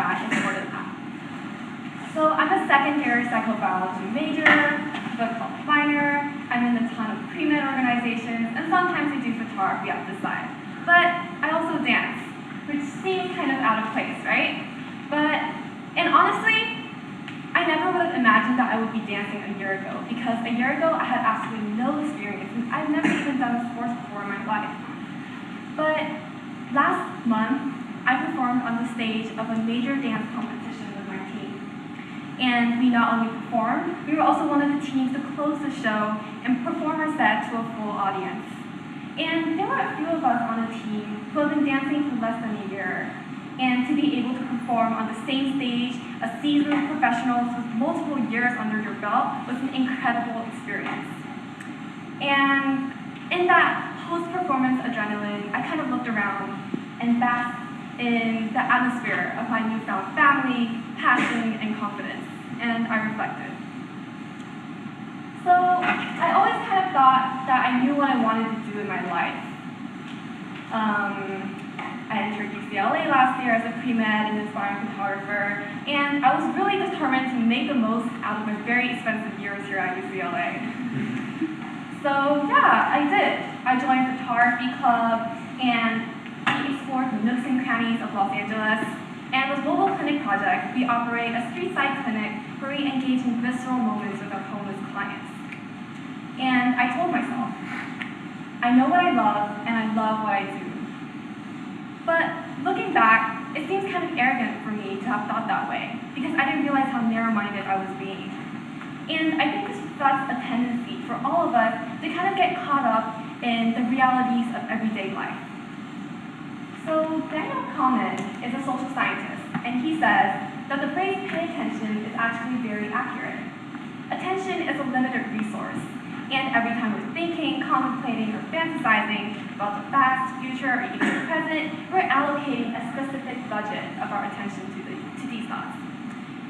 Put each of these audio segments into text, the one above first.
that and more than that. So I'm a second-year psychobiology major, book club minor, I'm in a ton of pre-med organizations, and sometimes I do photography at the side. But I also dance, which seems kind of out of place, right? And honestly, I never would have imagined that I would be dancing a year ago, because a year ago I had absolutely no experience, and I've never even done a sport before in my life. But last month, I performed on the stage of a major dance competition with my team. And we not only performed, we were also one of the teams to close the show and perform our set to a full audience. And there were a few of us on the team who have been dancing for less than a year. And to be able to perform on the same stage as seasoned professionals with multiple years under your belt was an incredible experience. And in that post-performance adrenaline, I kind of looked around and basked in the atmosphere of my newfound family, passion, and confidence, and I reflected. So I always kind of thought that I knew what I wanted to do in my life. I entered UCLA last year as a pre-med and aspiring photographer, and I was really determined to make the most out of my very expensive years here at UCLA. So yeah, I did. I joined a photography club, and we explored the nooks and crannies of Los Angeles. And with Mobile Clinic Project, we operate a street-side clinic where we engage in visceral moments with our homeless clients. And I told myself, I know what I love, and I love what I do. But looking back, it seems kind of arrogant for me to have thought that way, because I didn't realize how narrow-minded I was being. And I think this reflects a tendency for all of us to kind of get caught up in the realities of everyday life. So Daniel Kahneman is a social scientist, and he says that the phrase pay attention is actually very accurate. Attention is a limited resource, and every time we're thinking, contemplating, or fantasizing about the past, future, or even the present, we're allocating a specific budget of our attention to these thoughts.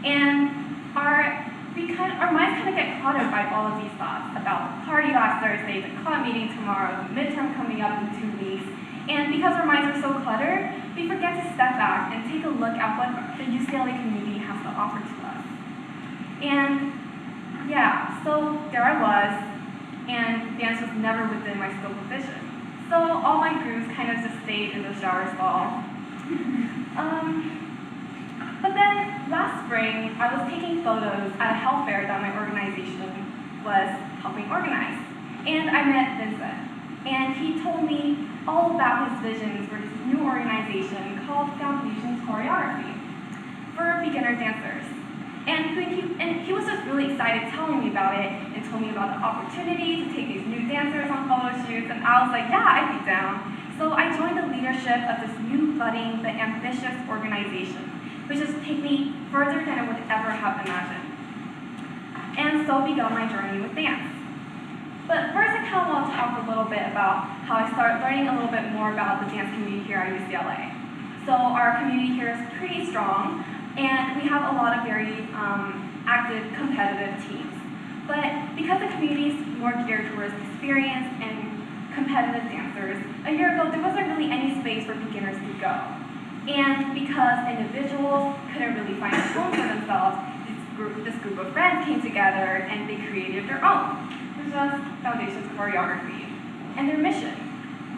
And our minds kind of get cluttered by all of these thoughts about the party last Thursday, the club meeting tomorrow, the midterm coming up in 2 weeks. And because our minds are so cluttered, we forget to step back and take a look at what the UCLA community has to offer to us. And yeah, so there I was, and dance was never within my scope of vision. So all my grooves kind of just stayed in the shower stall. But then last spring, I was taking photos at a health fair that my organization was helping organize. And I met Vincent, and he told me all about his visions for this new organization called Foundations Choreography for beginner dancers. And he was just really excited telling me about it and told me about the opportunity to take these new dancers on photo shoots, and I was like, yeah, I'd be down. So I joined the leadership of this new budding but ambitious organization, which has taken me further than I would ever have imagined. And so began my journey with dance. But first, I kind of want to talk a little bit about how I started learning a little bit more about the dance community here at UCLA. So our community here is pretty strong, and we have a lot of very active, competitive teams. But because the community is more geared towards experienced and competitive dancers, a year ago there wasn't really any space for beginners to go. And because individuals couldn't really find a home for themselves, this group of friends came together and they created their own, which was Foundations Choreography. And their mission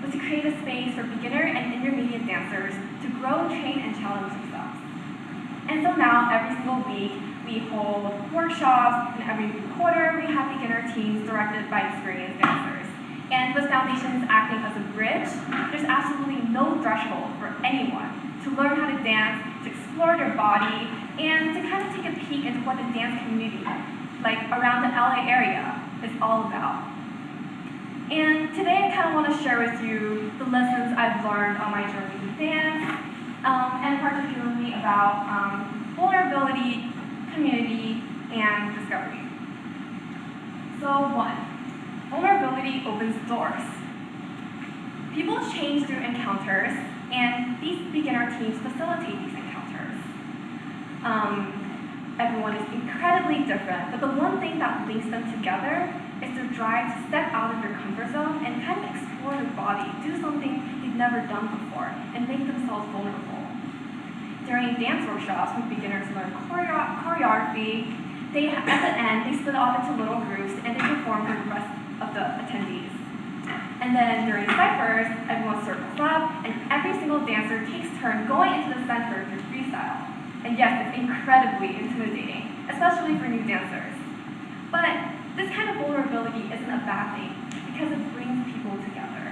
was to create a space for beginner and intermediate dancers to grow, train, and challenge themselves. And so now, every single week, we hold workshops, and every quarter we have beginner teams directed by experienced dancers. And with Foundations acting as a bridge, there's absolutely no threshold for anyone to learn how to dance, to explore their body, and to kind of take a peek into what the dance community, like around the LA area, is all about. And today I kind of want to share with you the lessons I've learned on my journey with dance, and particularly about vulnerability, community, and discovery. So 1, vulnerability opens doors. People change through encounters, and these beginner teams facilitate these encounters. Everyone is incredibly different, but the one thing that links them together is their drive to step out of their comfort zone and kind of explore their body, do something they've never done before, and make themselves vulnerable. during dance workshops when beginners learn choreography, at the end, they split off into little groups and they perform for the rest of the attendees. And then during ciphers, everyone circles up and every single dancer takes turn going into the center to freestyle. And yes, it's incredibly intimidating, especially for new dancers. But this kind of vulnerability isn't a bad thing because it brings people together.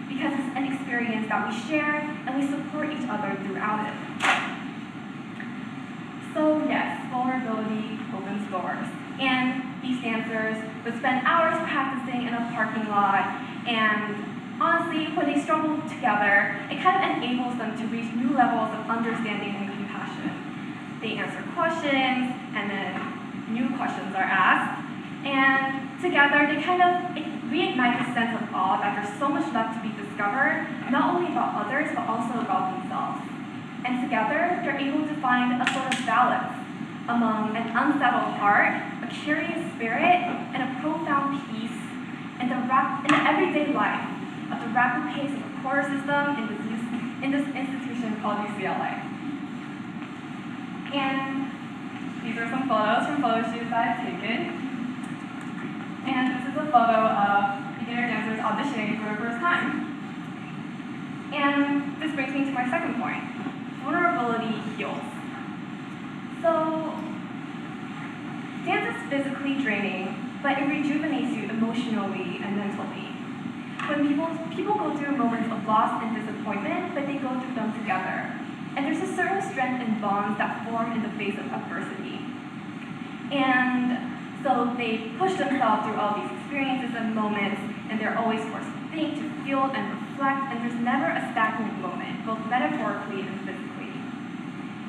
Because it's an experience that we share and we support each other throughout it. So yes, vulnerability opens doors. And these dancers would spend hours practicing in a parking lot, and honestly, when they struggle together, it kind of enables them to reach new levels of understanding and compassion. They answer questions, and then new questions are asked, and together they kind of reignite the sense of awe that there's so much left to be discovered, not only about others, but also about themselves. And together, they're able to find a sort of balance among an unsettled heart, a curious spirit, and a profound peace in the everyday life of the rapid pace of the quarter system in this institution called UCLA. And these are some photos from photo shoots that I've taken. And this is a photo of beginner dancers auditioning for the first time. And this brings me to my second point. Vulnerability heals. So, dance is physically draining, but it rejuvenates you emotionally and mentally. When people go through moments of loss and disappointment, but they go through them together. And there's a certain strength and bonds that form in the face of adversity. And so they push themselves through all these experiences and moments, and they're always forced to think, to feel, and reflect, and there's never a stagnant moment, both metaphorically and physically.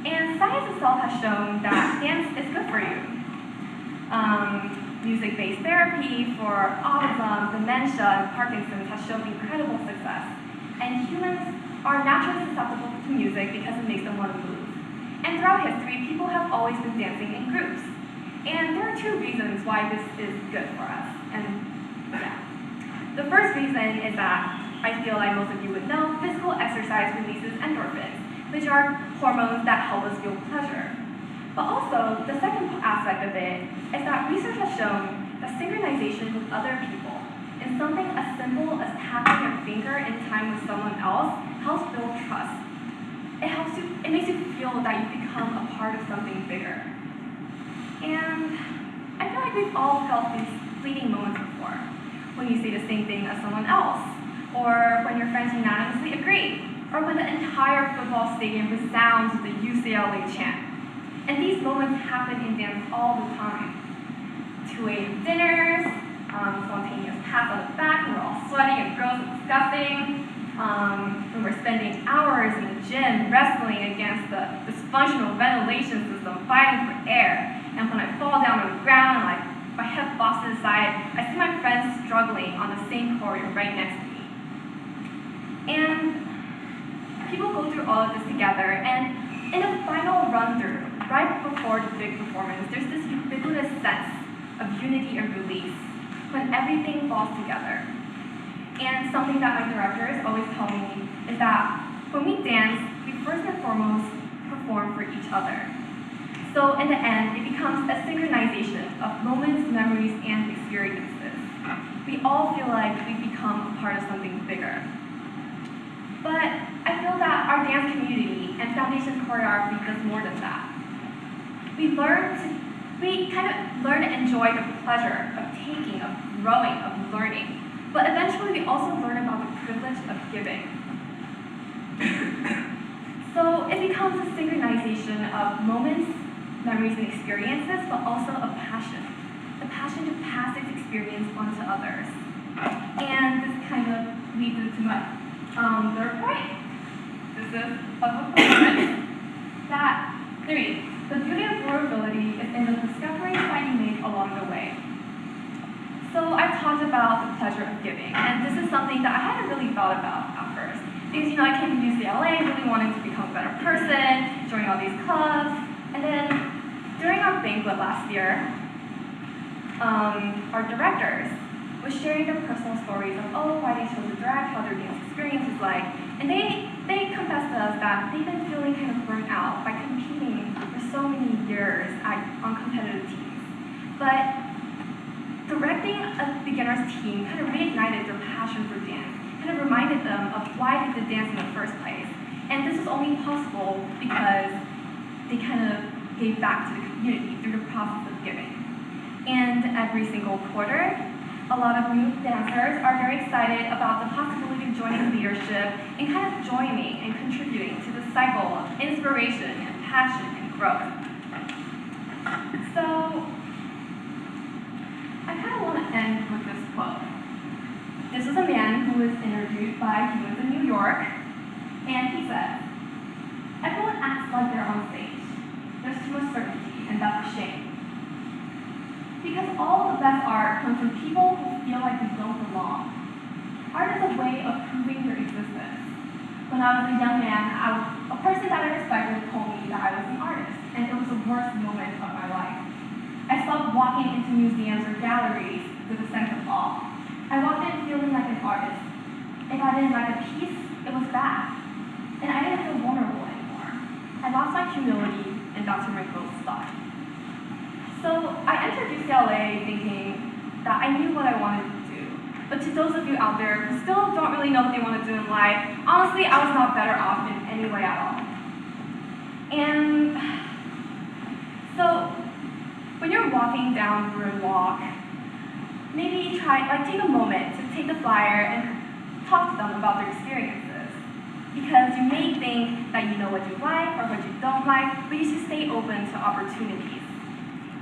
And science itself has shown that dance is good for you. Music-based therapy for autism, dementia, and Parkinson's has shown incredible success. And humans are naturally susceptible to music because it makes them want to move. And throughout history, people have always been dancing in groups. And there are two reasons why this is good for us. And yeah. The first reason is that I feel like most of you would know, physical exercise releases endorphins, which are hormones that help us feel pleasure. But also, the second aspect of it is that research has shown that synchronization with other people in something as simple as tapping your finger in time with someone else helps build trust. It makes you feel that you become a part of something bigger. And I feel like we've all felt these fleeting moments before, when you say the same thing as someone else, or when your friends unanimously agree, or when the entire football stadium resounds with the UCLA chant. And these moments happen in dance all the time. 2 a.m. dinners, spontaneous pats on the back, we're all sweaty and gross and disgusting. When we're spending hours in the gym wrestling against the dysfunctional ventilation system, fighting for air. And when I fall down on the ground and my head flops to the side, I see my friends struggling on the same choreo right next to me. And people go through all of this together, and in the final run-through, right before the big performance, there's this ubiquitous sense of unity and release when everything falls together. And something that my directors always tell me is that when we dance, we first and foremost perform for each other. So in the end, it becomes a synchronization of moments, memories, and experiences. We all feel like we've become a part of something bigger. But I feel that our dance community and Foundations Choreography does more than that. We kind of learn to enjoy the pleasure of taking, of growing, of learning. But eventually we also learn about the privilege of giving. So it becomes a synchronization of moments, memories, and experiences, but also a passion. The passion to pass this experience on to others. And this kind of leads into my third point. This is a performance that, the beauty of vulnerability is in the discoveries that you make along the way. So I talked about the pleasure of giving, and this is something that I hadn't really thought about at first. Because I came to UCLA really wanting to become a better person, joining all these clubs, and then during our banquet last year, our directors was sharing their personal stories of why they chose to direct, how their dance experience is like, and they confessed to us that they've been feeling kind of burnt out by competitive teams. But directing a beginner's team kind of reignited their passion for dance, kind of reminded them of why they did dance in the first place. And this was only possible because they kind of gave back to the community through the process of giving. And every single quarter, a lot of new dancers are very excited about the possibility of joining leadership and kind of joining and contributing to the cycle of inspiration and passion and growth. So, I kind of want to end with this quote. This is a man who was interviewed by Humans in New York, and he said, "Everyone acts like they're on stage. There's too much certainty, and that's a shame. Because all the best art comes from people who feel like they don't belong. Art is a way of proving your existence. When I was a young man, a person that I respected told me that I was an artist, and it was the worst moment of my life. I stopped walking into museums or galleries with a sense of awe. I walked in feeling like an artist. If I didn't like a piece, it was bad. And I didn't feel vulnerable anymore. I lost my humility, and that's where my growth stopped." So I entered UCLA thinking that I knew what I wanted to do. But to those of you out there who still don't really know what they want to do in life, honestly, I was not better off in any way at all. And so when you're walking down your walk, maybe take a moment to take the flyer and talk to them about their experiences. Because you may think that you know what you like or what you don't like, but you should stay open to opportunities.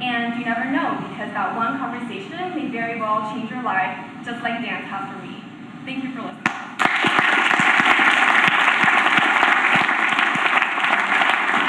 And you never know, because that one conversation may very well change your life, just like dance has for me. Thank you for listening.